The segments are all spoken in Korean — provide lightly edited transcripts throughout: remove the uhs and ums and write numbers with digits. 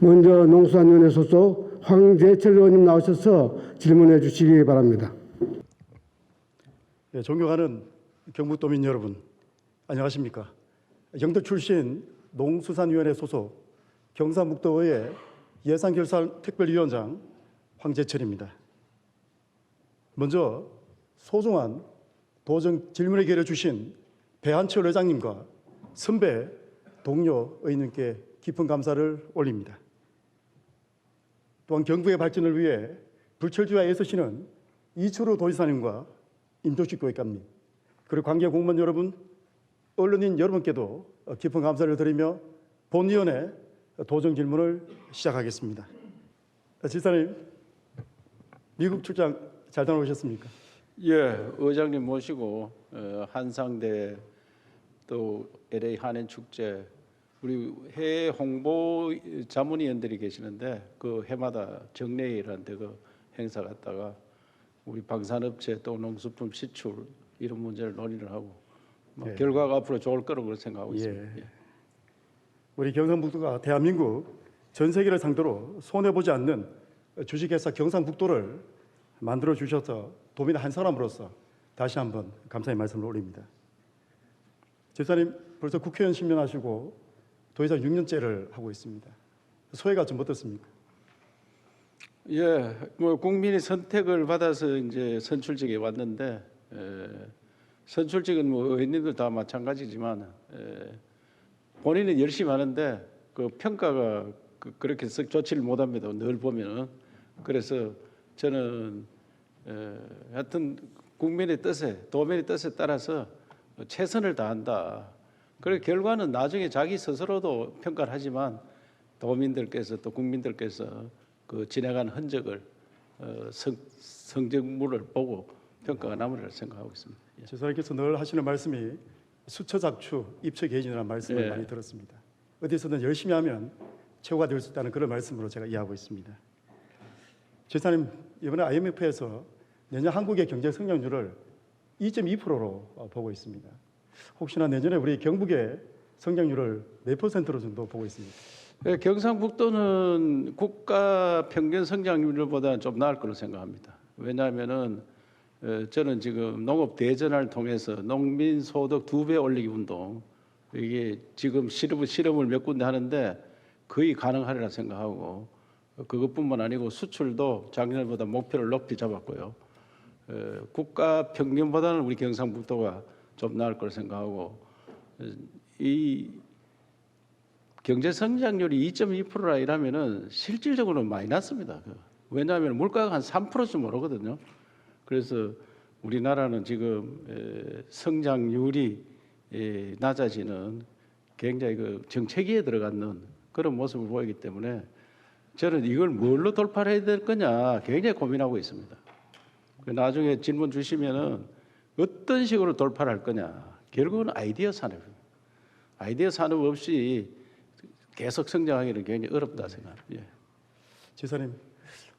먼저 농수산위원회 소속 황재철 의원님 나오셔서 질문해 주시기 바랍니다. 예, 존경하는 경북도민 여러분, 안녕하십니까? 영덕 출신 농수산위원회 소속 경상북도의 예산결산특별위원장 황재철입니다. 먼저 소중한 도정 질문의 기회를 주신 배한철 회장님과 선배 동료 의원님께 깊은 감사를 올립니다. 또한 경북의 발전을 위해 불철주야 애쓰시는 이철우 도지사님과 임종식 교육감님, 그리고 관계 공무원 여러분, 언론인 여러분께도 깊은 감사를 드리며 본위원회 도정 질문을 시작하겠습니다. 지사님, 미국 출장 잘 다녀오셨습니까? 예, 의장님 모시고 한상대 또 LA 한인 축제 우리 해외 홍보 자문위원들이 계시는데 그 해마다 정례일한테 그 행사 갔다가 우리 방산업체 또 농수품 시출 이런 문제를 논의를 하고 예. 결과가 앞으로 좋을 거라고 생각하고 있습니다. 예. 우리 경상북도가 대한민국 전 세계를 상대로 손해보지 않는 주식회사 경상북도를 만들어 주셔서 도민 한 사람으로서 다시 한번 감사의 말씀을 올립니다. 지사님 벌써 국회의원 10년 하시고 도의사 6년째를 하고 있습니다. 소회가 좀 어떻습니까? 예, 뭐 국민이 선택을 받아서 이제 선출직에 왔는데 선출직은 뭐 의원님들 다 마찬가지지만 본인은 열심히 하는데 그 평가가 그렇게 썩 좋지를 못합니다. 늘 보면은. 그래서 저는 하여튼 국민의 뜻에 도민의 뜻에 따라서 최선을 다한다. 그리고 결과는 나중에 자기 스스로도 평가를 하지만 도민들께서 또 국민들께서 그 지나간 흔적을 성적물을 보고 평가가 남으리라 생각하고 있습니다. 예. 지사님께서 늘 하시는 말씀이 수처작추, 입처개진이라는 말씀을 예. 많이 들었습니다. 어디서든 열심히 하면 최고가 될 수 있다는 그런 말씀으로 제가 이해하고 있습니다. 지사님, 이번에 IMF에서 내년 한국의 경제 성장률을 2.2%로 보고 있습니다. 혹시나 내년에 우리 경북의 성장률을 몇 퍼센트로 정도 보고 있습니까? 예, 경상북도는 국가 평균 성장률보다는 좀 나을 거로 생각합니다. 왜냐하면은 저는 지금 농업 대전을 통해서 농민 소득 2배 올리기 운동 이게 지금 실험을 몇 군데 하는데 거의 가능하리라 생각하고 그것뿐만 아니고 수출도 작년보다 목표를 높이 잡았고요. 국가 평균보다는 우리 경상북도가 좀 나을 거로 생각하고 이 경제 성장률이 2.2%라 이러면은 실질적으로는 많이 낮습니다. 왜냐하면 물가가 한 3%쯤 오르거든요. 그래서 우리나라는 지금 성장률이 낮아지는 굉장히 그 정체기에 들어가는 그런 모습을 보이기 때문에 저는 이걸 뭘로 돌파를 해야 될 거냐 굉장히 고민하고 있습니다. 나중에 질문 주시면은 어떤 식으로 돌파를 할 거냐. 결국은 아이디어 산업입니다. 아이디어 산업 없이 계속 성장하기는 굉장히 어렵다 생각합니다. 예. 지사님,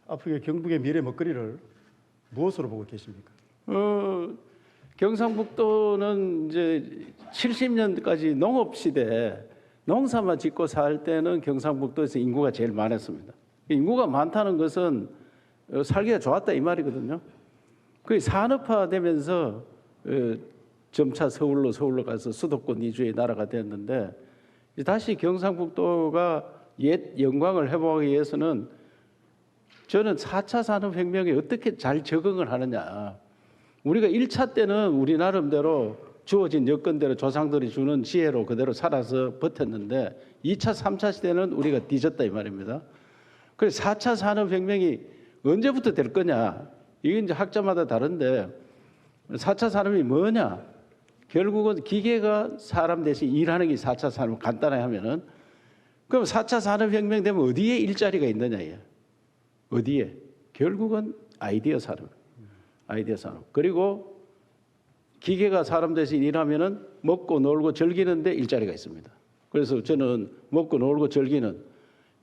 앞으로 경북의 미래 먹거리를 무엇으로 보고 계십니까? 경상북도는 이제 70년까지 농업 시대 농사만 짓고 살 때는 경상북도에서 인구가 제일 많았습니다. 인구가 많다는 것은 살기가 좋았다 이 말이거든요. 그 산업화되면서 점차 서울로 가서 수도권 위주의 나라가 됐는데 다시 경상북도가 옛 영광을 회복하기 위해서는 저는 4차 산업혁명에 어떻게 잘 적응을 하느냐. 우리가 1차 때는 우리 나름대로 주어진 여건대로 조상들이 주는 지혜로 그대로 살아서 버텼는데 2차, 3차 시대는 우리가 뒤졌다 이 말입니다. 그래서 4차 산업혁명이 언제부터 될 거냐. 이게 이제 학자마다 다른데 4차 산업이 뭐냐. 결국은 기계가 사람 대신 일하는 게 4차 산업 간단하게 하면은 그럼 4차 산업혁명 되면 어디에 일자리가 있느냐. 어디에? 결국은 아이디어 산업. 아이디어 산업. 그리고 기계가 사람 대신 일하면은 먹고 놀고 즐기는데 일자리가 있습니다. 그래서 저는 먹고 놀고 즐기는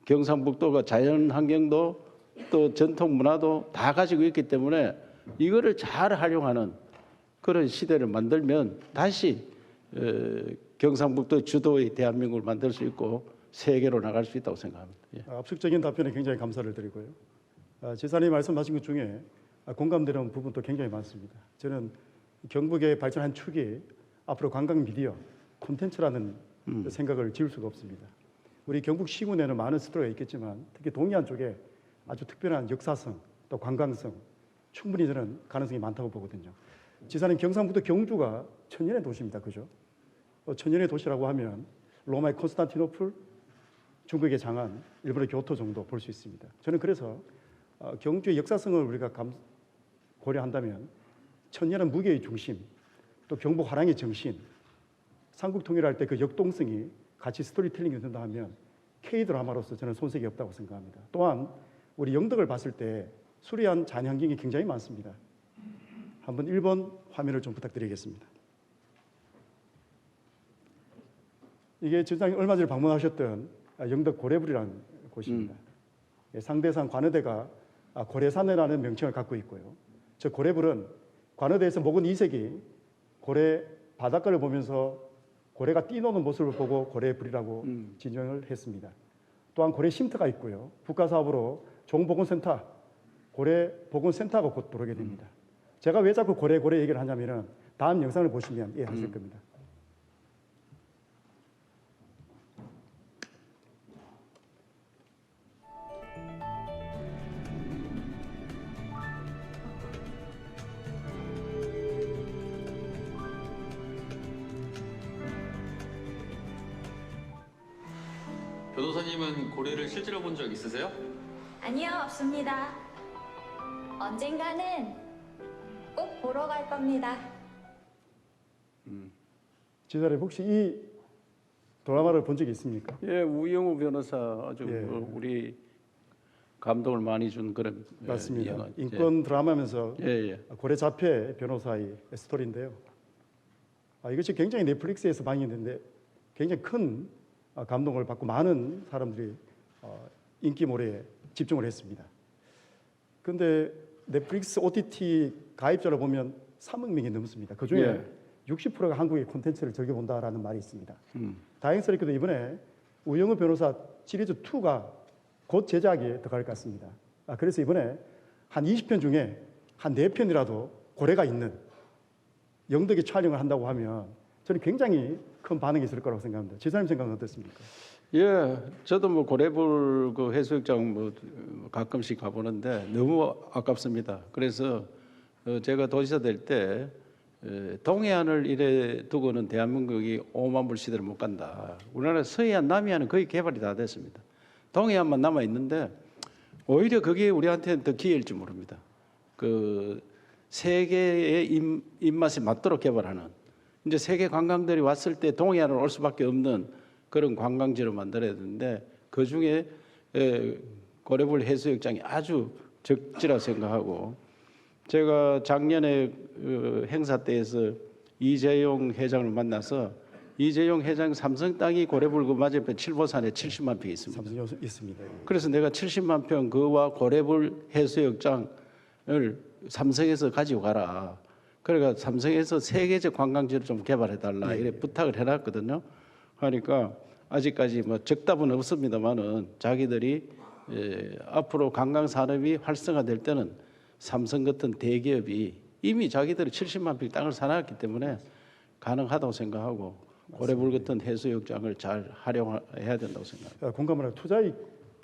경상북도가 자연 환경도 또 전통 문화도 다 가지고 있기 때문에 이거를 잘 활용하는 그런 시대를 만들면 다시 경상북도 주도의 대한민국을 만들 수 있고 세계로 나갈 수 있다고 생각합니다. 압축적인 답변에 굉장히 감사를 드리고요. 지사님 말씀하신 것 중에 공감되는 부분도 굉장히 많습니다. 저는 경북의 발전한 축이 앞으로 관광 미디어, 콘텐츠라는 생각을 지울 수가 없습니다. 우리 경북 시군에는 많은 스토리가 있겠지만 특히 동해안 쪽에 아주 특별한 역사성 또 관광성 충분히 저는 가능성이 많다고 보거든요. 지사님 경상북도 경주가 천년의 도시입니다. 그죠? 천년의 도시라고 하면 로마의 콘스탄티노플, 중국의 장안, 일본의 교토 정도 볼 수 있습니다. 저는 그래서 경주의 역사성을 우리가 고려한다면 천년의 무게의 중심, 또 경북 화랑의 정신, 삼국 통일할 때 그 역동성이 같이 스토리텔링이 된다 하면 K-드라마로서 저는 손색이 없다고 생각합니다. 또한 우리 영덕을 봤을 때 수려한 잔향경이 굉장히 많습니다. 한번 1번 화면을 좀 부탁드리겠습니다. 이게 지사님 얼마 전에 방문하셨던 영덕 고래불이라는 곳입니다. 상대산 관어대가 고래산이라는 명칭을 갖고 있고요. 저 고래불은 관어대에서 목은 이색이 고래 바닷가를 보면서 고래가 뛰노는 모습을 보고 고래불이라고 지정을 했습니다. 또한 고래 쉼터가 있고요. 국가사업으로 종보건센터, 고래보건센터가 곧 들어오게 됩니다. 제가 왜 자꾸 고래 얘기를 하냐면은 다음 영상을 보시면 이해하실 겁니다. 변호사님은 고래를 실제로 본 적 있으세요? 아니요, 없습니다. 언젠가는 꼭 보러 갈 겁니다. 지사님 혹시 이 드라마를 본 적이 있습니까? 예, 우영우 변호사 아주 예. 우리 감동을 많이 준 그런 맞습니다. 영화. 인권 드라마면서 예. 고래 자폐 변호사의 스토리인데요. 이것이 굉장히 넷플릭스에서 방영됐는데 굉장히 큰 감동을 받고 많은 사람들이 인기몰이에 집중을 했습니다. 그런데 넷플릭스 OTT 가입자를 보면 3억 명이 넘습니다. 그중에 예. 60%가 한국의 콘텐츠를 즐겨본다라는 말이 있습니다. 다행스럽게도 이번에 우영우 변호사 시리즈 2가 곧 제작에 들어갈 것 같습니다. 그래서 이번에 한 20편 중에 한 4편이라도 고래가 있는 영덕에 촬영을 한다고 하면 저는 굉장히 큰 반응이 있을 거라고 생각합니다. 지사님 생각은 어떻습니까? 예, 저도 뭐 고래불 그 해수욕장 뭐 가끔씩 가보는데 너무 아깝습니다. 그래서 제가 도지사 될 때 동해안을 이래 두고는 대한민국이 5만 불 시대를 못 간다. 우리나라 서해안, 남해안은 거의 개발이 다 됐습니다. 동해안만 남아 있는데 오히려 그게 우리한테는 더 기회일지 모릅니다. 그 세계의 입맛에 맞도록 개발하는 이제 세계 관광들이 왔을 때 동해안을 올 수밖에 없는 그런 관광지로 만들어야 되는데 그 중에 고래불 해수욕장이 아주 적지라 생각하고 제가 작년에 행사 때에서 이재용 회장을 만나서 이재용 회장 삼성 땅이 고래불 그 맞은편 칠보산에 70만 평이 있습니다. 삼성 있습니다. 그래서 내가 70만 평 그와 고래불 해수욕장을 삼성에서 가지고 가라. 그러니까 삼성에서 세계적 관광지를 좀 개발해달라 이래 부탁을 해놨거든요. 그러니까 아직까지 뭐 적답은 없습니다만은 자기들이 앞으로 관광 산업이 활성화될 때는 삼성 같은 대기업이 이미 자기들이 70만 평 땅을 사놨기 때문에 가능하다고 생각하고 고래불 같은 해수욕장을 잘 활용해야 된다고 생각합니다. 공감을 하고 투자의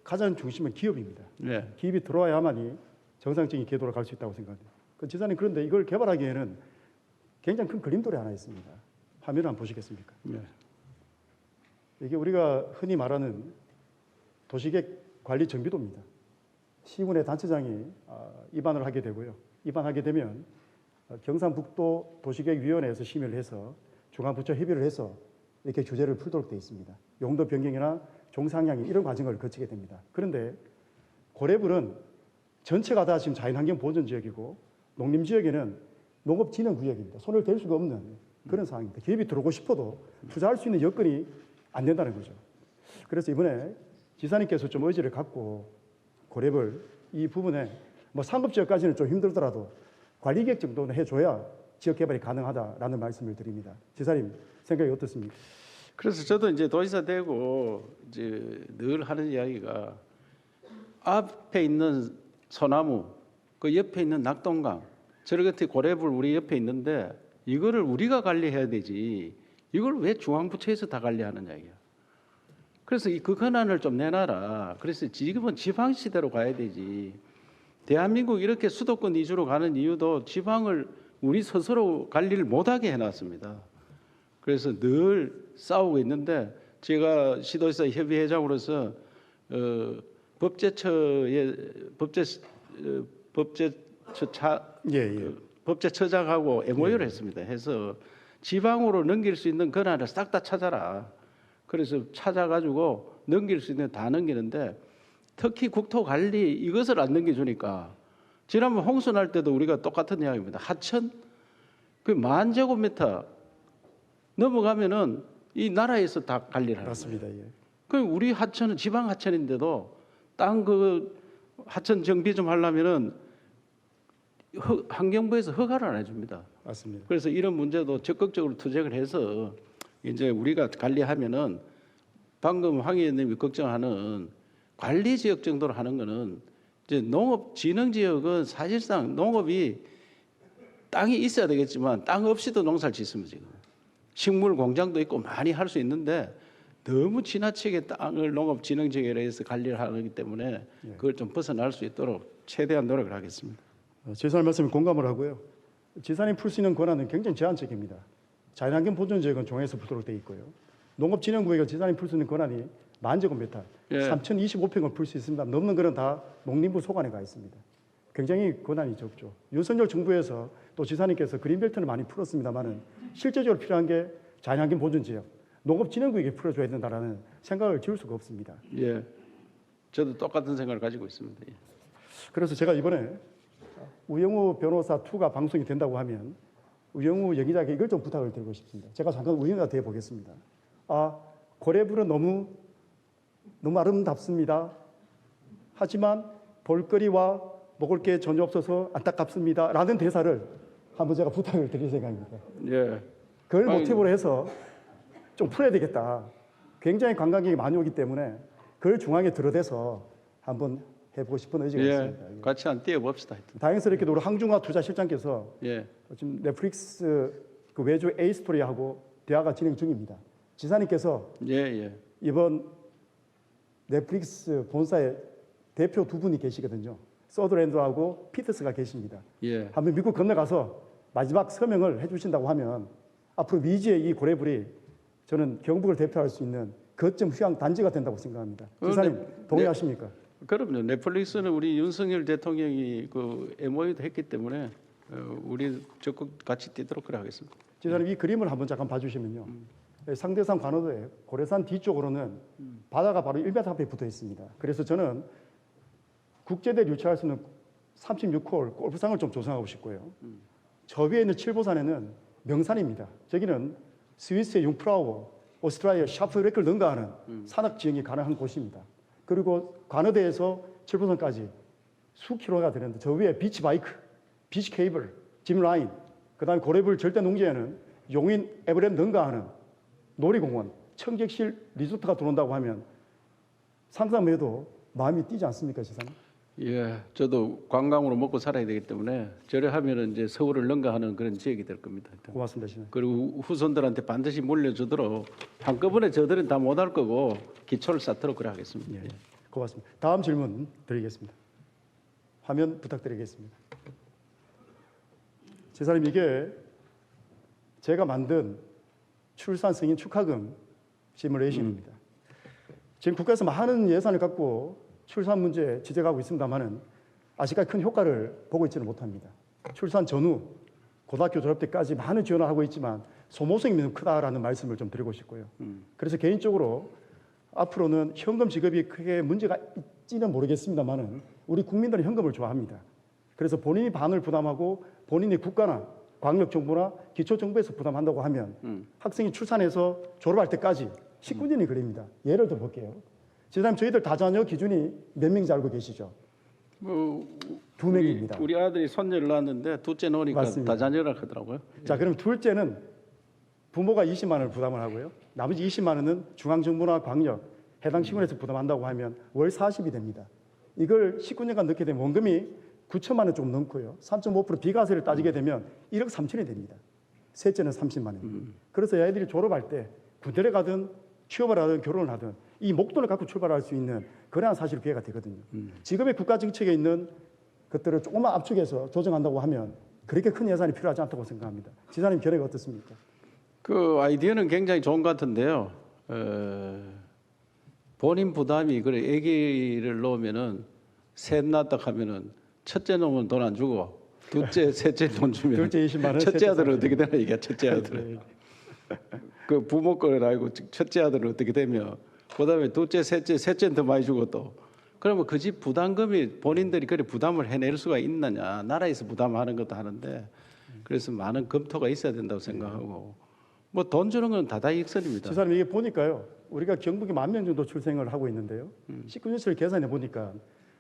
가장 중심은 기업입니다. 네. 기업이 들어와야만이 정상적인 궤도로 갈 수 있다고 생각합니다. 지사님 그런데 이걸 개발하기에는 굉장히 큰 그림돌이 하나 있습니다. 화면을 한번 보시겠습니까? 네. 이게 우리가 흔히 말하는 도시계획 관리 정비도입니다. 시군의 단체장이 입안을 하게 되고요. 입안하게 되면 경상북도 도시계획위원회에서 심의를 해서 중앙부처 협의를 해서 이렇게 규제를 풀도록 되어 있습니다. 용도 변경이나 종상향이 이런 과정을 거치게 됩니다. 그런데 고래불은 전체가 다 지금 자연환경 보존 지역이고 농림지역에는 농업진흥구역입니다. 손을 댈 수가 없는 그런 상황입니다. 기업이 들어오고 싶어도 투자할 수 있는 여건이 안 된다는 거죠. 그래서 이번에 지사님께서 좀 의지를 갖고 고래불 이 부분에 뭐 상업지역까지는 좀 힘들더라도 관리계획 정도는 해줘야 지역 개발이 가능하다라는 말씀을 드립니다. 지사님 생각이 어떻습니까? 그래서 저도 이제 도지사 되고 이제 늘 하는 이야기가 앞에 있는 소나무, 그 옆에 있는 낙동강, 저렇게 고래불 우리 옆에 있는데 이거를 우리가 관리해야 되지. 이걸 왜 중앙부처에서 다 관리하느냐 이야. 그래서 그 권한을 좀 내놔라. 그래서 지금은 지방 시대로 가야 되지. 대한민국 이렇게 수도권 위주로 가는 이유도 지방을 우리 스스로 관리를 못하게 해놨습니다. 그래서 늘 싸우고 있는데 제가 시도지사 협의회장으로서 법제처장하고 MOU를 했습니다. 해서 지방으로 넘길 수 있는 권한을 싹 다 찾아라. 그래서 찾아가지고 넘길 수 있는 다 넘기는데 특히 국토관리 이것을 안 넘겨주니까 지난번 홍수 날 때도 우리가 똑같은 이야기입니다. 하천 그 10,000제곱미터 넘어가면은 이 나라에서 다 관리를 하는 맞습니다. 예. 그 우리 하천은 지방 하천인데도 땅 그 하천 정비 좀 하려면은 환경부에서 허가를 안 해줍니다. 맞습니다. 그래서 이런 문제도 적극적으로 투쟁을 해서 이제 우리가 관리하면은 방금 황 의원님이 걱정하는 관리 지역 정도로 하는 거는 이제 농업 진흥 지역은 사실상 농업이 땅이 있어야 되겠지만 땅 없이도 농사를 짓습니다. 지금 식물 공장도 있고 많이 할 수 있는데 너무 지나치게 땅을 농업 진흥 지역에 해서 관리를 하기 때문에 그걸 좀 벗어날 수 있도록 최대한 노력을 하겠습니다. 지사님 말씀에 공감을 하고요. 지사님 풀 수 있는 권한은 굉장히 제한적입니다. 자연환경 보존 지역은 종에서 풀도록 되어 있고요. 농업진흥구역은 지사님 풀 수 있는 권한이 10,000제곱미터, 예. 3,025평을 풀 수 있습니다. 넘는 거는 다 농림부 소관에 가 있습니다. 굉장히 권한이 적죠. 윤석열 정부에서 또 지사님께서 그린벨트를 많이 풀었습니다만은 실제적으로 필요한 게 자연환경 보존 지역, 농업진흥구역에 풀어줘야 된다라는 생각을 지울 수가 없습니다. 예, 저도 똑같은 생각을 가지고 있습니다. 예. 그래서 제가 이번에 우영우 변호사 2가 방송이 된다고 하면 우영우 연기자에게 이걸 좀 부탁을 드리고 싶습니다. 제가 잠깐 우영우가 되어 보겠습니다. 고래불은 너무 아름답습니다. 하지만 볼거리와 먹을 게 전혀 없어서 안타깝습니다. 라는 대사를 한번 제가 부탁을 드릴 생각입니다. 예. 그걸 모티브로 해서 좀 풀어야 되겠다. 굉장히 관광객이 많이 오기 때문에 그걸 중앙에 들어대서 한번 해보고 싶은 의지가 있습니다. 예. 같이 한 뛰어봅시다. 다행스럽게도 우리 황중화 투자실장께서 예. 지금 넷플릭스 그 외주 A 스토리하고 대화가 진행 중입니다. 지사님께서 예, 예. 이번 넷플릭스 본사의 대표 2분이 계시거든요. 서드랜드하고 피터스가 계십니다. 예. 한번 미국 건너가서 마지막 서명을 해주신다고 하면 앞으로 미지의 이 고래불이 저는 경북을 대표할 수 있는 거점 휴양 단지가 된다고 생각합니다. 지사님 동의하십니까? 그럼요. 넷플릭스는 우리 윤석열 대통령이 그 MOU도 했기 때문에 우리 적극 같이 뛰도록 그래 하겠습니다. 지사님 이 그림을 한번 잠깐 봐주시면요. 상대산 관어도에 고래산 뒤쪽으로는 바다가 바로 1m 앞에 붙어 있습니다. 그래서 저는 국제대를 유치할 수 있는 36홀 골프장을 좀 조성하고 싶고요. 저 위에 있는 칠보산에는 명산입니다. 저기는 스위스의 융프라우, 오스트라리아 샤프레크를 능가하는 산악 지형이 가능한 곳입니다. 그리고 관어대에서 칠보산까지 수킬로가 되는데 저 위에 비치 바이크, 비치 케이블, 짚 라인, 그다음에 고래불 절대 농지에는 용인 에버랜드 능가하는 놀이공원, 청객실 리조트가 들어온다고 하면 상상만 해도 마음이 뛰지 않습니까, 지사님? 예, 저도 관광으로 먹고 살아야 되기 때문에 저래 하면은 이제 서울을 능가하는 그런 지역이 될 겁니다. 고맙습니다, 지사님. 그리고 후손들한테 반드시 물려주도록 한꺼번에 저들은 다 못할 거고 기초를 쌓도록 그래 하겠습니다. 예, 고맙습니다. 다음 질문 드리겠습니다. 화면 부탁드리겠습니다. 지사님 이게 제가 만든 출산 승인 축하금 시뮬레이션입니다. 지금 국가에서 많은 예산을 갖고 출산 문제 지적하고 있습니다만은 아직까지 큰 효과를 보고 있지는 못합니다. 출산 전후 고등학교 졸업 때까지 많은 지원을 하고 있지만 소모성이 너무 크다라는 말씀을 좀 드리고 싶고요. 그래서 개인적으로 앞으로는 현금 지급이 크게 문제가 있지는 모르겠습니다만은 우리 국민들은 현금을 좋아합니다. 그래서 본인이 반을 부담하고 본인이 국가나 광역정부나 기초정부에서 부담한다고 하면 학생이 출산해서 졸업할 때까지 19년이 걸립니다. 예를 들어 볼게요. 지사님 저희들 다자녀 기준이 몇 명인지 알고 계시죠? 뭐 2명입니다. 우리 아들이 손녀를 낳았는데 둘째 놓으니까 맞습니다. 다자녀라 하더라고요. 자, 그럼 둘째는 부모가 20만 원을 부담을 하고요. 나머지 20만 원은 중앙정부나 광역, 해당 시군에서 부담한다고 하면 월 40이 됩니다. 이걸 19년간 넣게 되면 원금이 9천만 원 좀 넘고요. 3.5% 비과세를 따지게 되면 1억 3천이 됩니다. 셋째는 30만 원. 그래서 애들이 졸업할 때 군대를 가든 취업을 하든 결혼을 하든 이 목돈을 갖고 출발할 수 있는 그러한 사실 기회가 되거든요. 지금의 국가 정책에 있는 것들을 조금만 압축해서 조정한다고 하면 그렇게 큰 예산이 필요하지 않다고 생각합니다. 지사님 견해가 어떻습니까? 그 아이디어는 굉장히 좋은 것 같은데요. 본인 부담이 그래 아기를 놓으면은 셋 낳았다 하면은 첫째 놈은 돈 안 주고 둘째, 셋째 돈 주면 둘째 20만 원, 첫째 셋째 아들은 30만 어떻게 되나 이게 첫째 아들은 그 부모 거를 알고 첫째 아들은 어떻게 되면 그다음에 둘째, 셋째는 더 많이 주고 또 그러면 그 집 부담금이 본인들이 그래 부담을 해낼 수가 있느냐 나라에서 부담하는 것도 하는데 그래서 많은 검토가 있어야 된다고 생각하고 뭐 돈 주는 건 다다익선입니다. 지사님 이게 보니까요. 우리가 경북이 10,000명 정도 출생을 하고 있는데요. 19년치를 계산해 보니까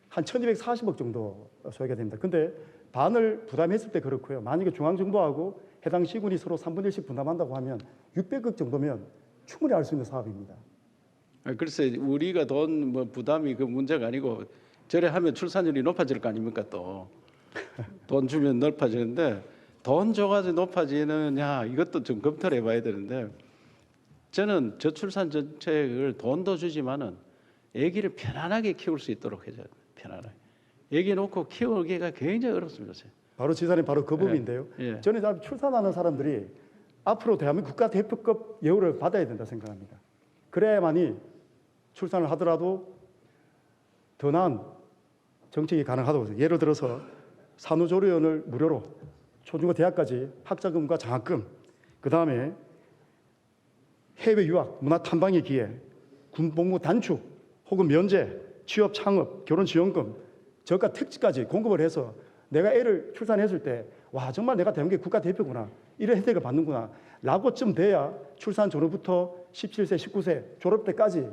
한 1,240억 정도 소요가 됩니다. 근데 반을 부담했을 때 그렇고요. 만약에 중앙정부하고 해당 시군이 서로 3분의 1씩 분담한다고 하면 600억 정도면 충분히 할 수 있는 사업입니다. 글쎄 우리가 돈 뭐 부담이 그 문제가 아니고 저래 하면 출산율이 높아질 거 아닙니까 또 돈 주면 높아지는데 돈 줘가지고 높아지느냐 이것도 좀 검토를 해봐야 되는데 저는 저출산 정책을 돈도 주지만은 아기를 편안하게 키울 수 있도록 해줘야 돼요. 편안하게 아기 놓고 키우기가 굉장히 어렵습니다. 바로 지사님 바로 그 부분인데요. 예. 저는 출산하는 사람들이 앞으로 대한민국 국가대표급 예우를 받아야 된다 생각합니다. 그래야만이 출산을 하더라도 더 나은 정책이 가능하다고 생각해요. 예를 들어서 산후조리원을 무료로 초중고 대학까지 학자금과 장학금, 그다음에 해외 유학, 문화 탐방의 기회, 군복무 단축 혹은 면제, 취업 창업, 결혼 지원금, 저가 택지까지 공급을 해서 내가 애를 출산했을 때 와 정말 내가 대한민국 국가 대표구나 이런 혜택을 받는구나 라고쯤 돼야 출산 전후부터 17세, 19세 졸업 때까지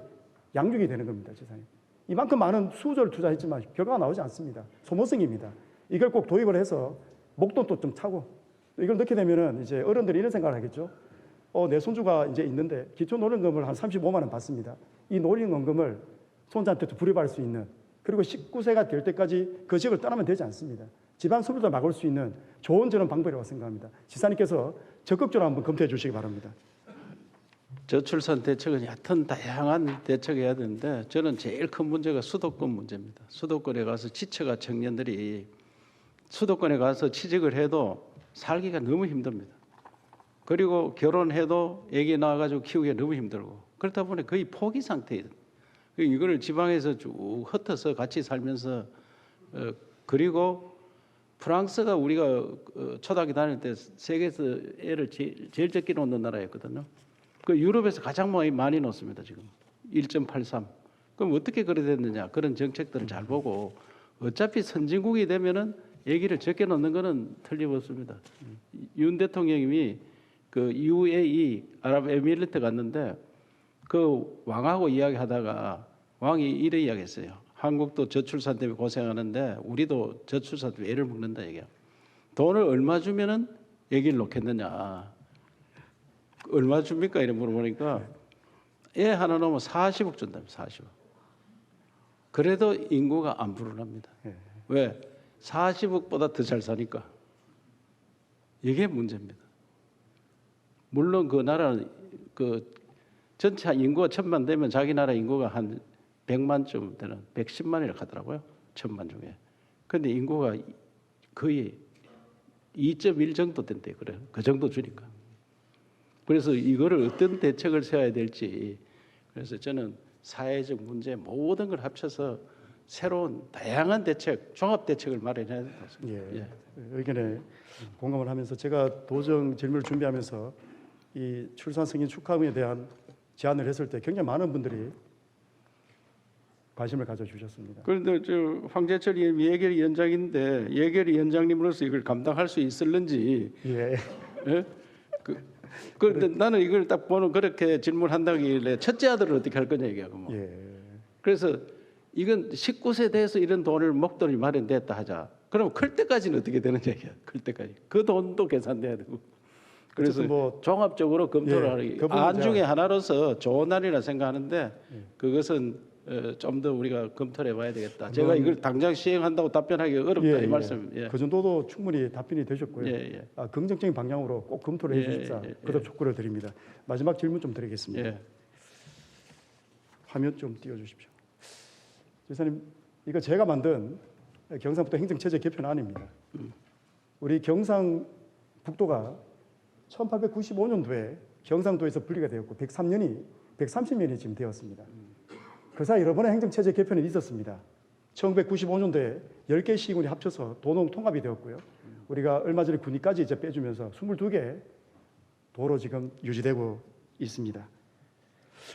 양육이 되는 겁니다, 지사님. 이만큼 많은 수조를 투자했지만 결과가 나오지 않습니다. 소모성입니다. 이걸 꼭 도입을 해서 목돈도 좀 차고 이걸 넣게 되면은 이제 어른들이 이런 생각을 하겠죠. 내 손주가 이제 있는데 기초 노령금을 한 35만 원 받습니다. 이 노령연금을 손자한테도 불입할 수 있는 그리고 19세가 될 때까지 그 지역을 떠나면 되지 않습니다. 집안 소비도 막을 수 있는 좋은 저는 방법이라고 생각합니다. 지사님께서 적극적으로 한번 검토해 주시기 바랍니다. 저출산 대책은 얕은 다양한 대책해야 되는데 저는 제일 큰 문제가 수도권 문제입니다. 수도권에 가서 지쳐가 청년들이 수도권에 가서 취직을 해도 살기가 너무 힘듭니다. 그리고 결혼해도 아기 낳아가지고 키우기가 너무 힘들고 그렇다 보니 거의 포기 상태예요. 이거를 지방에서 쭉 흩어서 같이 살면서 그리고 프랑스가 우리가 초등학교 다닐 때 세계에서 애를 제일 적게 놓는 나라였거든요. 그 유럽에서 가장 많이 놓습니다 지금 1.83. 그럼 어떻게 그래 됐느냐? 그런 정책들을 잘 보고 어차피 선진국이 되면은 아기를 적게 놓는 거는 틀림없습니다. 윤 대통령이 그 UAE 아랍에미리트 갔는데 그 왕하고 이야기하다가 왕이 이래 이야기했어요. 한국도 저출산 때문에 고생하는데 우리도 저출산 때문에 애를 먹는다 얘기야. 돈을 얼마 주면은 아기를 놓겠느냐? 얼마 줍니까? 이래 물어보니까 애 하나 놓으면 40억 준답니다. 40억. 그래도 인구가 안 불어납니다. 왜? 40억보다 더 잘 사니까. 이게 문제입니다. 물론 그 나라는 그 전체 인구가 1,000만 되면 자기 나라 인구가 한 100만쯤 되는 110만이라고 하더라고요. 1,000만 중에. 근데 인구가 거의 2.1 정도 된대 그래요. 그 정도 주니까. 그래서 이거를 어떤 대책을 세워야 될지 그래서 저는 사회적 문제 모든 걸 합쳐서 새로운 다양한 대책, 종합 대책을 마련해야 된다고 생각합니다. 예. 의견에 공감을 하면서 제가 도정 질문을 준비하면서 이 출산 승인 축하금에 대한 제안을 했을 때 굉장히 많은 분들이 관심을 가져주셨습니다. 그런데 저 황재철 의원 예결위원장인데 예결위원장님으로서 이걸 감당할 수 있을는지 예. 예? 그런데 나는 이걸 딱 보는 그렇게 질문한다길래 첫째 아들을 어떻게 할 거냐 얘기하고 뭐. 예. 그래서 이건 19세 돼서 이런 돈을 목돈이 마련됐다 하자. 그럼 클 때까지는 어떻게 되는 얘기야? 클 때까지 그 돈도 계산돼야 되고 그래서 어쨌든 뭐 종합적으로 검토를 예, 하기 그 부분은 안 중에 제가- 하나로서 좋은 날이라 생각하는데 그것은 좀 더 우리가 검토를 해봐야 되겠다. 제가 이걸 당장 시행한다고 답변하기 어렵다 이 말씀. 예. 그 정도도 충분히 답변이 되셨고요. 예, 예. 긍정적인 방향으로 꼭 검토를 예, 해주십사. 예, 예. 그런 촉구를 드립니다. 마지막 질문 좀 드리겠습니다. 예. 화면 좀 띄워주십시오. 지사님, 이거 제가 만든 경상북도 행정체제 개편안입니다. 우리 경상북도가 1895년도에 경상도에서 분리가 되었고 130년이 지금 되었습니다. 그 사이 여러 번의 행정체제 개편이 있었습니다. 1995년도에 10개 시군이 합쳐서 도농 통합이 되었고요. 우리가 얼마 전에 군위까지 이제 빼주면서 22개 도로 지금 유지되고 있습니다.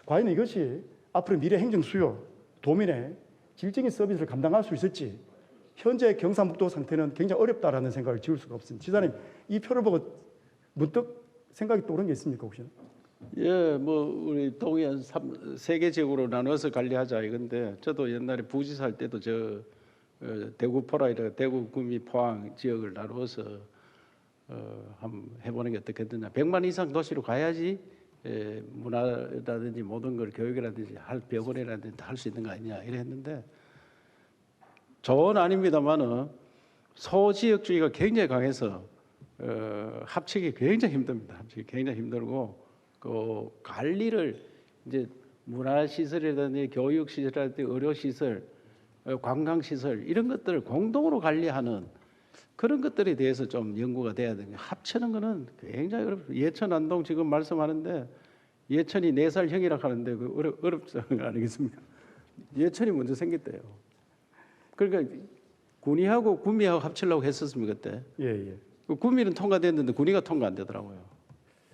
과연 이것이 앞으로 미래 행정 수요, 도민의 질적인 서비스를 감당할 수 있을지 현재 경상북도 상태는 굉장히 어렵다라는 생각을 지울 수가 없습니다. 지사님, 이 표를 보고 문득 생각이 떠오른 게 있습니까 혹시? 예, 뭐 우리 동해안 세계적으로 나눠서 관리하자 이건데 저도 옛날에 부지사 할 때도 대구 포라이라 대구 구미 포항 지역을 나누어서 한번 해보는 게 어떻겠느냐. 100만 이상 도시로 가야지 문화라든지 모든 걸 교육이라든지 병원이라든지 할 수 있는 거 아니냐 이래 했는데 좋은 아닙니다만은 소지역주의가 굉장히 강해서 합치기 굉장히 힘듭니다. 합치기 굉장히 힘들고 그 관리를 이제 문화시설이라든지 교육시설이라든지 의료시설, 관광시설 이런 것들을 공동으로 관리하는 그런 것들에 대해서 좀 연구가 돼야 되는 합치는 거는 굉장히 어렵습니다. 예천 안동 지금 말씀하는데 예천이 4살 형이라 하는데 그 어렵지 아니겠습니까? 예천이 먼저 생겼대요. 그러니까 군위하고 구미하고 합치려고 했었습니다 그때. 예. 그 구미는 통과됐는데 군위가 통과 안 되더라고요.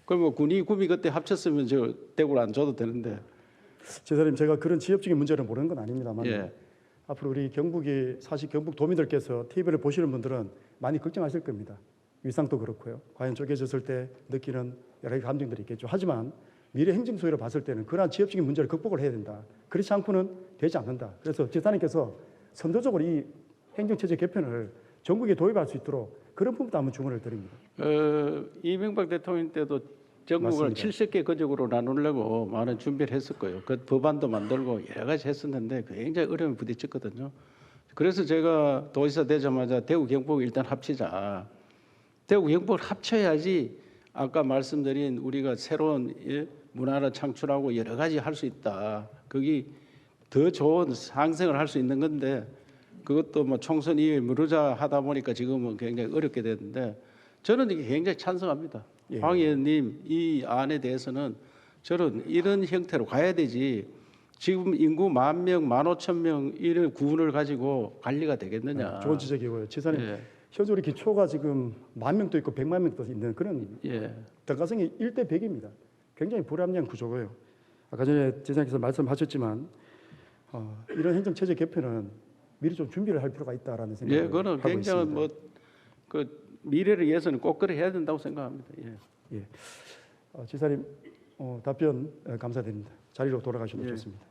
그럼 뭐 군위 구미 그때 합쳤으면 저 대구를 안 줘도 되는데. 지사님, 제가 그런 지역적인 문제를 모르는 건 아닙니다만 예. 앞으로 우리 경북이 사실 경북 도민들께서 TV를 보시는 분들은 많이 걱정하실 겁니다. 위상도 그렇고요. 과연 쪼개졌을 때 느끼는 여러 가지 감정들이 있겠죠. 하지만 미래 행정 소요를 봤을 때는 그러한 지역적인 문제를 극복을 해야 된다. 그렇지 않고는 되지 않는다. 그래서 지사님께서 선도적으로 이 행정체제 개편을 전국에 도입할 수 있도록 그런 부분도 한번 주문을 드립니다. 이명박 대통령 때도 전국을 맞습니다. 70개 거적으로 나누려고 많은 준비를 했을 거예요. 그 법안도 만들고 여러 가지 했었는데 굉장히 어려움에 부딪혔거든요. 그래서 제가 도지사 되자마자 대구 경북 일단 합치자. 대구 경북을 합쳐야지 아까 말씀드린 우리가 새로운 문화를 창출하고 여러 가지 할 수 있다. 거기 더 좋은 상생을 할 수 있는 건데 그것도 뭐 총선 이후에 미루자 하다 보니까 지금은 굉장히 어렵게 되는데 저는 이게 굉장히 찬성합니다. 예. 황 의원님 이 안에 대해서는 저는 이런 형태로 가야 되지 지금 인구 10,000명, 15,000명 이런 구분을 가지고 관리가 되겠느냐. 좋은 지적이고요. 지사님, 예. 현재 우리 기초가 지금 10,000명도 있고 100만 명도 있는 그런 예. 등가성이 1대 100입니다. 굉장히 불합리한 구조고요. 아까 전에 지사님께서 말씀하셨지만 이런 행정체제 개편은 미리 좀 준비를 할 필요가 있다라는 생각을 예, 그거는 하고 굉장히 있습니다. 그 미래를 위해서는 꼭 그래 해야 된다고 생각합니다. 예. 예. 지사님 답변 감사드립니다. 자리로 돌아가시면 예. 좋습니다.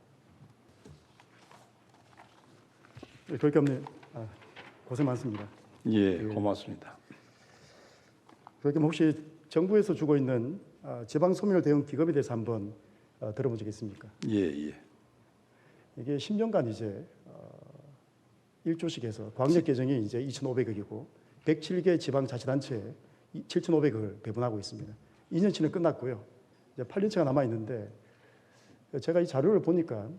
교육감님 고생 많습니다. 예, 고맙습니다. 교육감 혹시 정부에서 주고 있는 지방 소멸 대응 기금에 대해서 한번 들어본 적 있습니까? 예. 이게 10년간 이제 1조씩해서 광역 계정이 이제 2,500억이고 107개 지방자치단체에 7,500억을 배분하고 있습니다. 2년치는 끝났고요. 이제 8년치가 남아 있는데 제가 이 자료를 보니까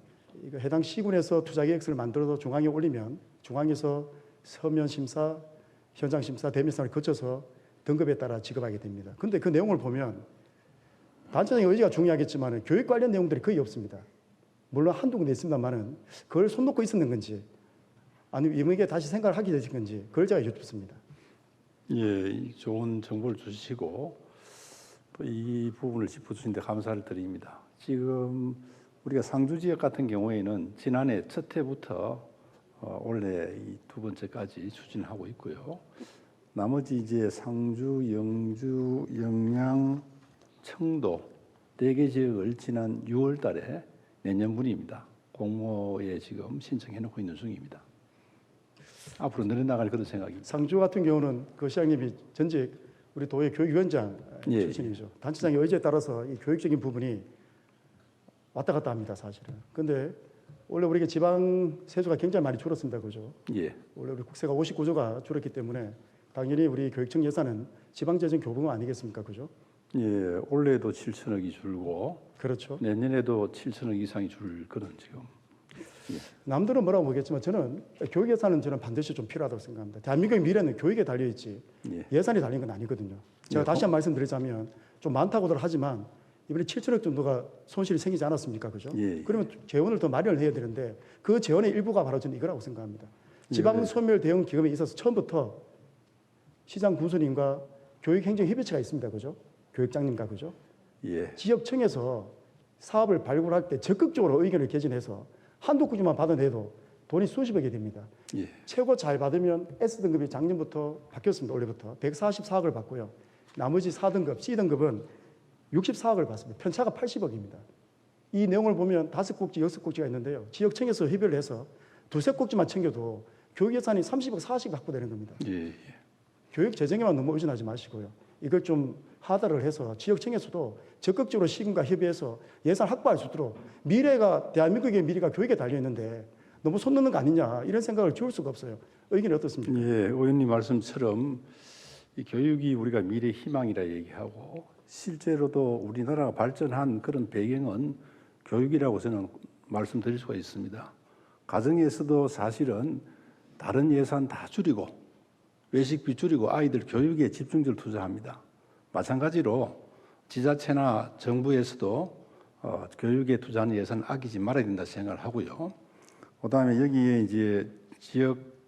이거 해당 시군에서 투자 계획서를 만들어서 중앙에 올리면 중앙에서 서면 심사, 현장 심사, 대면 심사를 거쳐서 등급에 따라 지급하게 됩니다. 근데 그 내용을 보면 단체장의 의지가 중요하겠지만 교육 관련 내용들이 거의 없습니다. 물론 한두 군데 있습니다만은 그걸 손 놓고 있었는 건지 아니면 이분에게 다시 생각을 하게 되신 건지 그걸 제가 여쭙습니다. 예, 좋은 정보를 주시고 또 이 부분을 짚어주신 데 감사를 드립니다. 지금 우리가 상주 지역 같은 경우에는 지난해 첫 해부터 올해 이 두 번째까지 추진하고 있고요. 나머지 이제 상주, 영주, 영양, 청도 4개 지역을 지난 6월 달에 내년분입니다. 공모에 지금 신청해 놓고 있는 중입니다. 앞으로 늘어나갈 그런 생각입니다. 상주 같은 경우는 그 시장님이 전직 우리 도의 교육위원장 예. 출신이죠. 단체장의 의지에 따라서 이 교육적인 부분이 왔다 갔다 합니다, 사실은. 근데 원래 우리가 지방 세수가 굉장히 많이 줄었습니다, 그죠? 예. 원래 우리 국세가 59조가 줄었기 때문에 당연히 우리 교육청 예산은 지방재정 교부금 아니겠습니까, 그죠? 예, 올해도 7천억이 줄고 그렇죠. 내년에도 7천억 이상이 줄 그런 지금. 남들은 뭐라고 보겠지만 저는 교육 예산은 저는 반드시 좀 필요하다고 생각합니다. 대한민국의 미래는 교육에 달려 있지 예. 예산이 달린 건 아니거든요. 제가 예. 다시 한 번 말씀드리자면 좀 많다고들 하지만 이번에 7천억 정도가 손실이 생기지 않았습니까, 그죠? 예. 그러면 재원을 더 마련을 해야 되는데 그 재원의 일부가 바로 저는 이거라고 생각합니다. 지방 소멸 대응 기금에 있어서 처음부터 시장 군수님과 교육행정협의체가 있습니다, 그죠? 교육장님과 그죠? 예. 지역청에서 사업을 발굴할 때 적극적으로 의견을 개진해서 한두 구주만 받아내도 돈이 수십억이 됩니다. 예. 최고 잘 받으면 S등급이 작년부터 바뀌었습니다. 올해부터 144억을 받고요. 나머지 4등급, C등급은 64억을 받습니다. 편차가 80억입니다. 이 내용을 보면 5꼭지, 6꼭지가 있는데요. 지역청에서 협의를 해서 2~3꼭지만 챙겨도 교육 예산이 30억, 40억 확보되는 겁니다. 예. 교육 재정에만 너무 의존하지 마시고요. 이걸 좀 하달을 해서 지역청에서도 적극적으로 시군과 협의해서 예산 확보할 수 있도록 미래가 대한민국의 미래가 교육에 달려 있는데 너무 손 넣는 거 아니냐 이런 생각을 지울 수가 없어요. 의견이 어떻습니까? 예, 의원님 말씀처럼 이 교육이 우리가 미래 희망이라 얘기하고 실제로도 우리나라가 발전한 그런 배경은 교육이라고 저는 말씀드릴 수가 있습니다. 가정에서도 사실은 다른 예산 다 줄이고 외식비 줄이고 아이들 교육에 집중적으로 투자합니다. 마찬가지로 지자체나 정부에서도 교육에 투자하는 예산을 아끼지 말아야 된다 생각을 하고요. 그다음에 여기에 이제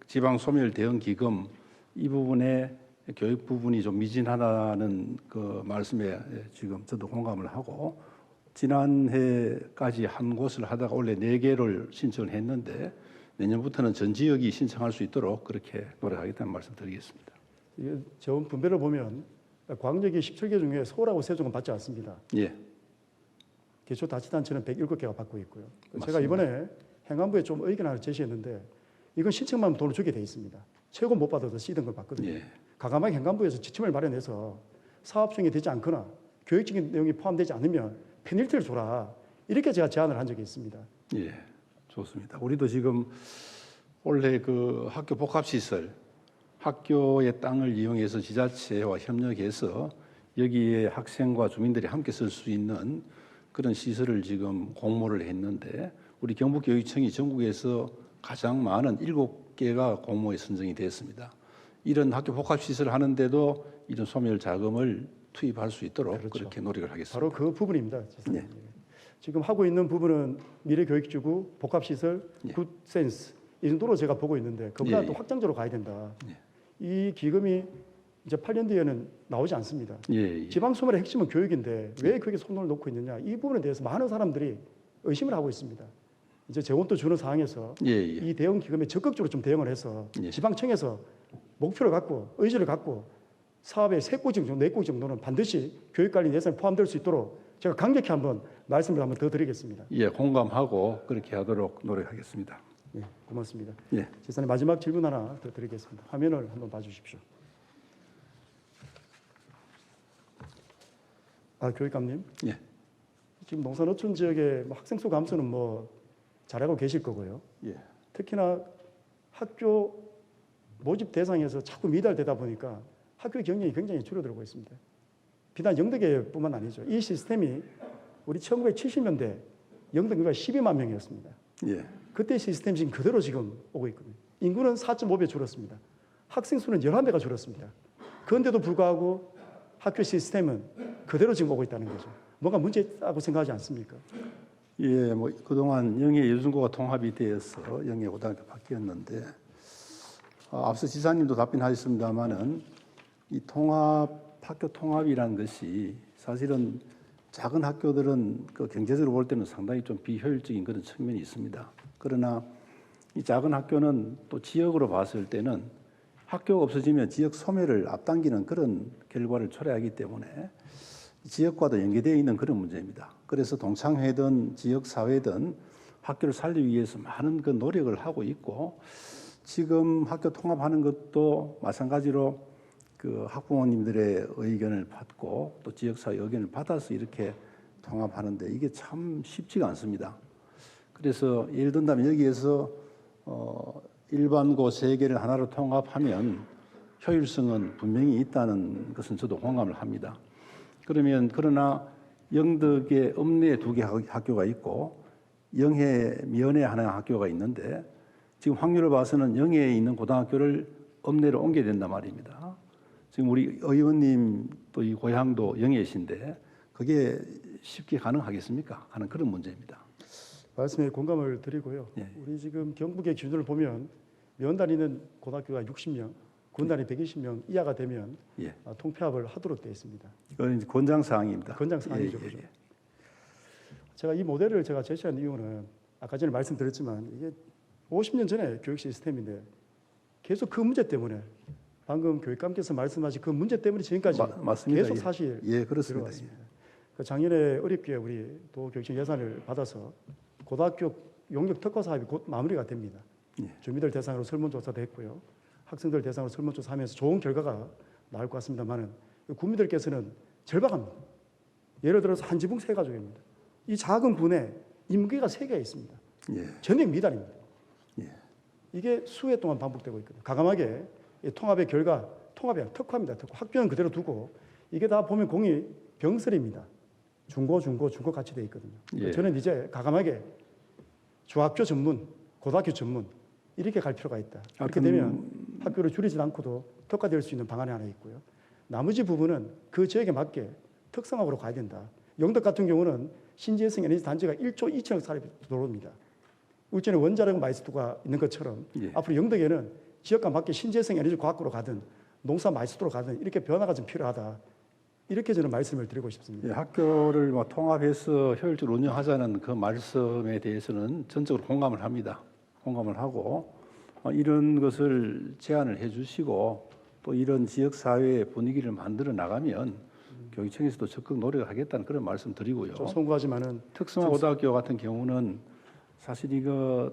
지방 소멸 대응 기금 이 부분에 교육 부분이 좀 미진하다는 그 말씀에 지금 저도 공감을 하고 지난해까지 한 곳을 하다가 원래 4개를 신청을 했는데 내년부터는 전 지역이 신청할 수 있도록 그렇게 노력하겠다는 말씀 드리겠습니다. 이게 재원 분배를 보면 광역이 17개 중에 서울하고 세종은 받지 않습니다. 예. 기초자치단체는 107개가 받고 있고요. 맞습니다. 제가 이번에 행안부에 좀 의견 하나 제시했는데 이건 신청만 하면 돈을 주게 돼 있습니다. 최고 못 받아도 C등급을 받거든요. 예. 과감하게 행안부에서 지침을 마련해서 사업성이 되지 않거나 교육적인 내용이 포함되지 않으면 페널티를 줘라. 이렇게 제가 제안을 한 적이 있습니다. 예, 좋습니다. 우리도 지금 원래 그 학교 복합시설, 학교의 땅을 이용해서 지자체와 협력해서 여기에 학생과 주민들이 함께 쓸 수 있는 그런 시설을 지금 공모를 했는데 우리 경북교육청이 전국에서 가장 많은 7개가 공모에 선정이 됐습니다. 이런 학교 복합시설을 하는데도 이런 소멸 자금을 투입할 수 있도록 그렇죠. 그렇게 노력을 하겠습니다. 바로 그 부분입니다. 네. 지금 하고 있는 부분은 미래교육지구, 복합시설, 예. 굿센스 이 정도로 제가 보고 있는데 그보다 예, 또 예. 확장적으로 가야 된다. 예. 이 기금이 이제 8년 뒤에는 나오지 않습니다. 예, 예. 지방소멸의 핵심은 교육인데 왜 거기에 손을 놓고 있느냐 이 부분에 대해서 많은 사람들이 의심을 하고 있습니다. 이제 재원도 주는 상황에서 예, 예. 이 대응 기금에 적극적으로 좀 대응을 해서 예. 지방청에서 목표를 갖고 의지를 갖고 사업의 3꼭지 정도, 4꼭지 정도는 반드시 교육관리 예산에 포함될 수 있도록 제가 강력히 한번 말씀을 한번 더 드리겠습니다. 예, 공감하고 그렇게 하도록 노력하겠습니다. 예, 고맙습니다. 예. 지사님 마지막 질문 하나 더 드리겠습니다. 화면을 한번 봐주십시오. 교육감님, 예. 지금 농산어촌 지역의 학생 수 감소는 뭐 잘하고 계실 거고요. 예. 특히나 학교 모집 대상에서 자꾸 미달되다 보니까 학교 경력이 굉장히 줄어들고 있습니다. 비단 영덕에뿐만 아니죠. 이 시스템이 우리 1970년대 영덕교가 12만 명이었습니다. 예. 그때 시스템이 지금 그대로 지금 오고 있거든요. 인구는 4.5배 줄었습니다. 학생 수는 11배가 줄었습니다. 그런데도 불구하고 학교 시스템은 그대로 지금 오고 있다는 거죠. 뭔가 문제 있다고 생각하지 않습니까? 예, 뭐 그동안 영예 여중고가 통합이 되어서 영예 고등학교 바뀌었는데 앞서 지사님도 답변하셨습니다마는 이 학교 통합이라는 것이 사실은 작은 학교들은 그 경제적으로 볼 때는 상당히 좀 비효율적인 그런 측면이 있습니다. 그러나 이 작은 학교는 또 지역으로 봤을 때는 학교가 없어지면 지역 소멸을 앞당기는 그런 결과를 초래하기 때문에 지역과도 연계되어 있는 그런 문제입니다. 그래서 동창회든 지역사회든 학교를 살리기 위해서 많은 그 노력을 하고 있고 지금 학교 통합하는 것도 마찬가지로 그 학부모님들의 의견을 받고 또 지역사회 의견을 받아서 이렇게 통합하는데 이게 참 쉽지가 않습니다. 그래서 예를 든다면 여기에서 일반고 3개를 하나로 통합하면 효율성은 분명히 있다는 것은 저도 공감을 합니다. 그러나 영덕에 읍내에 2개 학교가 있고 영해, 면에 하나 학교가 있는데 지금 확률을 봐서는 영해에 있는 고등학교를 읍내로 옮겨야 된단 말입니다. 지금 우리 의원님 또 이 고향도 영해이신데 그게 쉽게 가능하겠습니까? 하는 그런 문제입니다. 말씀에 공감을 드리고요. 예. 우리 지금 경북의 기준을 보면 면 다니는 고등학교가 60명, 군 단위 120명 이하가 되면 예. 통폐합을 하도록 되어 있습니다. 이건 이제 권장 사항입니다. 권장 사항이죠. 예, 그죠? 예. 제가 이 모델을 제가 제시한 이유는 아까 전에 말씀드렸지만 이게 50년 전에 교육 시스템인데 계속 그 문제 때문에 방금 교육감께서 말씀하신 그 문제 때문에 지금까지 맞습니다. 계속 예. 사실 예, 그렇습니다. 들어왔습니다. 그 작년에 어렵게 우리 도교육청 예산을 받아서 고등학교 용역 특화 사업이 곧 마무리가 됩니다. 예. 주민들 대상으로 설문조사도 했고요. 학생들 대상으로 설문조사하면서 좋은 결과가 나올 것 같습니다만은 국민들께서는 절박합니다. 예를 들어서 한 지붕 3가족입니다. 이 작은 군에 인구가 3개가 있습니다. 예. 전액 미달입니다. 예. 이게 수해 동안 반복되고 있거든요. 과감하게 이 통합의 결과, 통합이 아니라 특화입니다. 특화. 학교는 그대로 두고 이게 다 보면 공이 병설입니다. 중고 같이 되어 있거든요. 예. 저는 이제 과감하게 중학교 전문, 고등학교 전문 이렇게 갈 필요가 있다. 그렇게 되면 학교를 줄이지 않고도 특화될 수 있는 방안이 하나 있고요. 나머지 부분은 그 지역에 맞게 특성화로 가야 된다. 영덕 같은 경우는 신재생 에너지 단지가 1조 2천억 사업이 들어옵니다. 울진에 원자력 마이스터가 있는 것처럼 예. 앞으로 영덕에는 지역과 맞게 신재생 에너지 과학으로 가든 농사 마이스터로 가든 이렇게 변화가 좀 필요하다. 이렇게 저는 말씀을 드리고 싶습니다. 예, 학교를 뭐 통합해서 효율적으로 운영하자는 그 말씀에 대해서는 전적으로 공감을 합니다. 공감을 하고 이런 것을 제안을 해주시고 또 이런 지역 사회의 분위기를 만들어 나가면 교육청에서도 적극 노력을 하겠다는 그런 말씀 드리고요. 좀 송구하지만은 특성화 고등학교 같은 경우는 사실 이거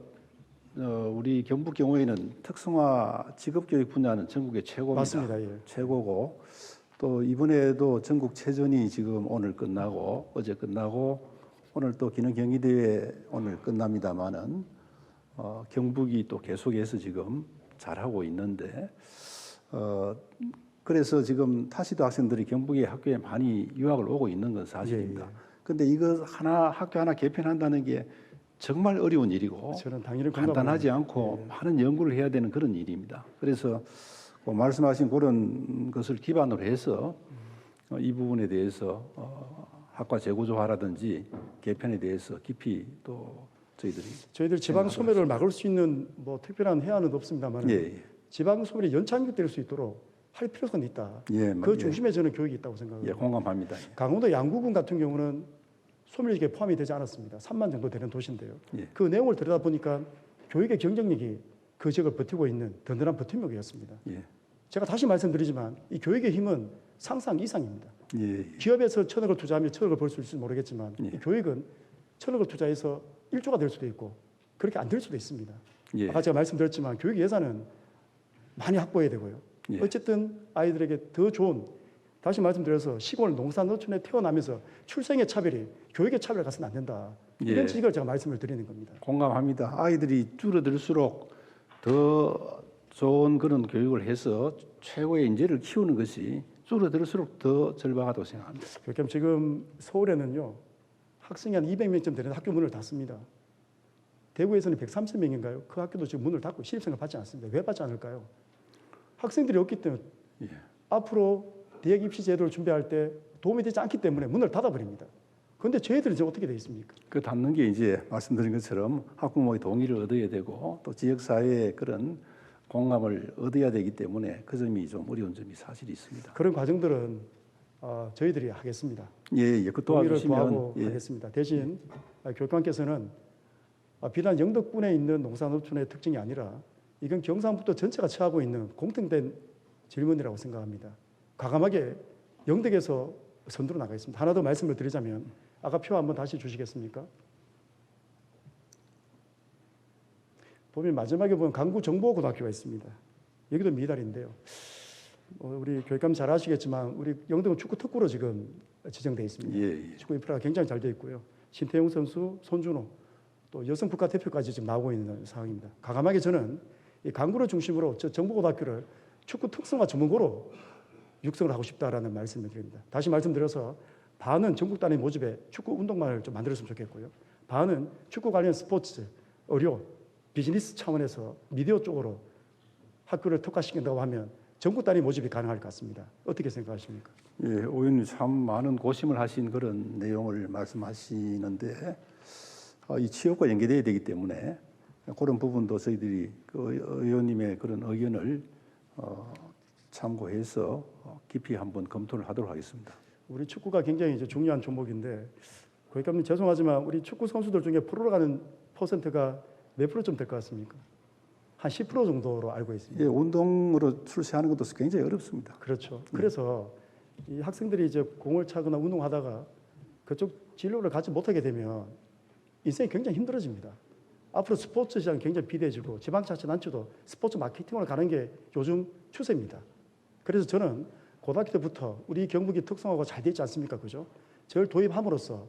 우리 경북 경우에는 특성화 직업교육 분야는 전국의 최고입니다. 맞습니다. 예. 최고고 또 이번에도 전국체전이 지금 오늘 끝나고 어제 끝나고 오늘 또 기능경기대회 오늘 끝납니다마는 경북이 또 계속해서 지금 잘하고 있는데 그래서 지금 타시도 학생들이 경북의 학교에 많이 유학을 오고 있는 건 사실입니다. 그런데 이거 학교 하나 개편한다는 게 정말 어려운 일이고 저는 당연히 간단하지 공감합니다. 않고 많은 연구를 해야 되는 그런 일입니다. 그래서 말씀하신 그런 것을 기반으로 해서 이 부분에 대해서 학과 재구조화라든지 개편에 대해서 깊이 또 저희들 지방 소멸을 막을 수 있는 뭐 특별한 해안은 없습니다만 예. 지방 소멸이 연착륙될 수 있도록 할 필요성이 있다. 예, 그 중심에 저는 교육이 있다고 생각합니다. 예, 공감합니다. 강원도 양구군 같은 경우는 소멸지역에 포함이 되지 않았습니다. 3만 정도 되는 도시인데요. 예. 그 내용을 들여다보니까 교육의 경쟁력이 그 지역을 버티고 있는 든든한 버팀목이었습니다. 예. 제가 다시 말씀드리지만 이 교육의 힘은 상상 이상입니다. 예. 기업에서 1,000억을 투자하면 1,000억을 벌 수 있을지 모르겠지만 예. 이 교육은 1,000억을 투자해서 1조가 될 수도 있고 그렇게 안 될 수도 있습니다. 예. 아까 제가 말씀드렸지만 교육 예산은 많이 확보해야 되고요. 예. 어쨌든 아이들에게 더 좋은 다시 말씀드려서 시골 농산 노촌에 태어나면서 출생의 차별이 교육의 차별을 가서는 안 된다. 이런 예. 지식을 제가 말씀을 드리는 겁니다. 공감합니다. 아이들이 줄어들수록 더 좋은 그런 교육을 해서 최고의 인재를 키우는 것이 줄어들수록 더 절박하다고 생각합니다. 교육감 지금 서울에는요 학생이 한 200명쯤 되는 학교 문을 닫습니다. 대구에서는 130명인가요? 그 학교도 지금 문을 닫고 신입생을 받지 않습니다. 왜 받지 않을까요? 학생들이 없기 때문에 예. 앞으로 대학 입시 제도를 준비할 때 도움이 되지 않기 때문에 문을 닫아버립니다. 그런데 저희들은 이제 어떻게 되어 있습니까? 그 닫는 게 이제 말씀드린 것처럼 학부모의 동의를 얻어야 되고 또 지역사회의 그런 공감을 얻어야 되기 때문에 그 점이 좀 어려운 점이 사실이 있습니다. 그런 과정들은 저희들이 하겠습니다. 예, 예. 그 동의를 도와주시면 구하고 예. 하겠습니다. 대신 교육감께서는 비단 영덕군에 있는 농산업촌의 특징이 아니라 이건 경상북도 전체가 처하고 있는 공통된 질문이라고 생각합니다. 과감하게 영덕에서 선두로 나가 있습니다. 하나 더 말씀을 드리자면 아까 표 한번 다시 주시겠습니까? 보면 마지막에 보면 강구정보고등학교가 있습니다. 여기도 미달인데요. 우리 교육감 잘 아시겠지만 우리 영등은 축구 특구로 지금 지정돼 있습니다. 예, 예. 축구 인프라가 굉장히 잘 되어 있고요. 신태용 선수, 손준호, 또 여성 국가대표까지 지금 나오고 있는 상황입니다. 과감하게 저는 이 강구를 중심으로 저 정보고등학교를 축구 특성화 전문고로 육성을 하고 싶다라는 말씀을 드립니다. 다시 말씀드려서 반은 전국 단위 모집에 축구 운동만을 좀 만들었으면 좋겠고요. 반은 축구 관련 스포츠, 의료, 비즈니스 차원에서 미디어 쪽으로 학교를 특화시킨다고 하면 전국 단위 모집이 가능할 것 같습니다. 어떻게 생각하십니까? 예, 의원님 참 많은 고심을 하신 그런 내용을 말씀하시는데 이 취업과 연계돼야 되기 때문에 그런 부분도 저희들이 그 의원님의 그런 의견을 참고해서 깊이 한번 검토를 하도록 하겠습니다. 우리 축구가 굉장히 이제 중요한 종목인데 교육감님 죄송하지만 우리 축구 선수들 중에 프로로 가는 퍼센트가 몇 프로쯤 될 것 같습니까? 한 10% 정도로 알고 있습니다. 예, 운동으로 출세하는 것도 굉장히 어렵습니다. 그렇죠. 그래서 이 학생들이 이제 공을 차거나 운동하다가 그쪽 진로를 갖지 못하게 되면 인생이 굉장히 힘들어집니다. 앞으로 스포츠 시장이 굉장히 비대해지고 지방자치단체도 스포츠 마케팅으로 가는 게 요즘 추세입니다. 그래서 저는 고등학교 때부터 우리 경북이 특성화가 잘 돼 있지 않습니까? 그죠? 저를 도입함으로써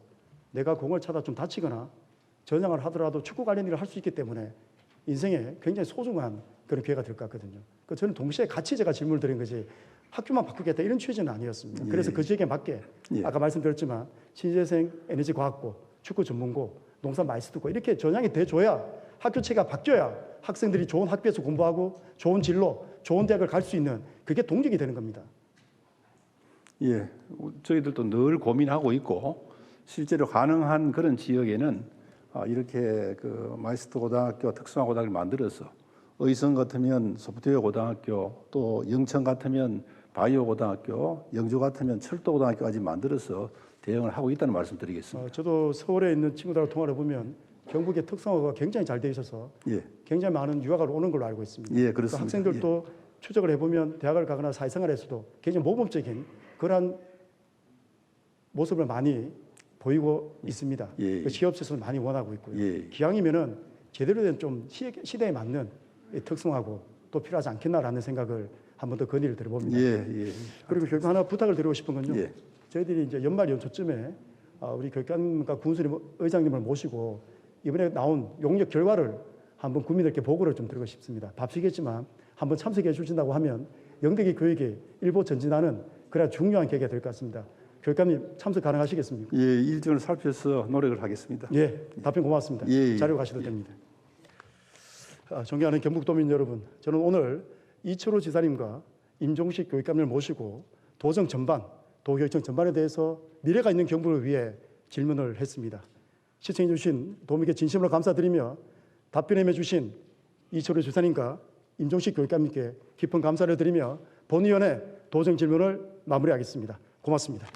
내가 공을 차다 좀 다치거나 전향을 하더라도 축구 관련 일을 할 수 있기 때문에 인생에 굉장히 소중한 그런 기회가 될 것 같거든요. 저는 동시에 같이 제가 질문을 드린 거지 학교만 바꾸겠다 이런 취지는 아니었습니다. 예. 그래서 그 지역에 맞게 예. 아까 말씀드렸지만 신재생 에너지과학고, 축구 전문고, 농산 마이스터고 이렇게 전향이 돼줘야 학교 체계가 바뀌어야 학생들이 좋은 학교에서 공부하고 좋은 진로, 좋은 대학을 갈 수 있는 그게 동력이 되는 겁니다. 예, 저희들도 늘 고민하고 있고 실제로 가능한 그런 지역에는 이렇게 그 마이스터 고등학교, 특성화 고등학교를 만들어서 의성 같으면 소프트웨어 고등학교, 또 영천 같으면 바이오 고등학교, 영주 같으면 철도 고등학교까지 만들어서 대응을 하고 있다는 말씀드리겠습니다. 저도 서울에 있는 친구들하고 통화를 해보면 경북의 특성화가 굉장히 잘 돼 있어서 예, 굉장히 많은 유학을 오는 걸로 알고 있습니다. 예, 그 그렇습니다. 학생들도 추적을 해보면 대학을 가거나 사회생활에서도 굉장히 모범적인 그러한 모습을 많이 보이고 있습니다. 예. 그 취업시설을 많이 원하고 있고요. 예. 기왕이면은 제대로 된 좀 시대에 맞는 특성화고 또 필요하지 않겠나라는 생각을 한 번 더 건의를 드려봅니다. 예, 예. 그리고 교육감 하나 부탁을 드리고 싶은 건요. 예. 저희들이 이제 연말 연초쯤에 우리 교육감과 군수님 의장님을 모시고 이번에 나온 용역 결과를 한번 국민들께 보고를 좀 드리고 싶습니다. 바쁘시겠지만 한번 참석해 주신다고 하면 영대기 교육에 일보 전진하는 그런 중요한 계기가 될 것 같습니다. 교육감님 참석 가능하시겠습니까? 예, 일정을 살펴서 노력을 하겠습니다. 예, 답변 고맙습니다. 예, 예. 자료 가셔도 됩니다. 존경하는 경북도민 여러분, 저는 오늘 이철호 지사님과 임종식 교육감을 모시고 도정 전반, 도교육청 전반에 대해서 미래가 있는 경북을 위해 질문을 했습니다. 시청해 주신 도민께 진심으로 감사드리며 답변해 주신 이철호 지사님과 임종식 교육감님께 깊은 감사를 드리며 본위원회 도정 질문을 마무리하겠습니다. 고맙습니다.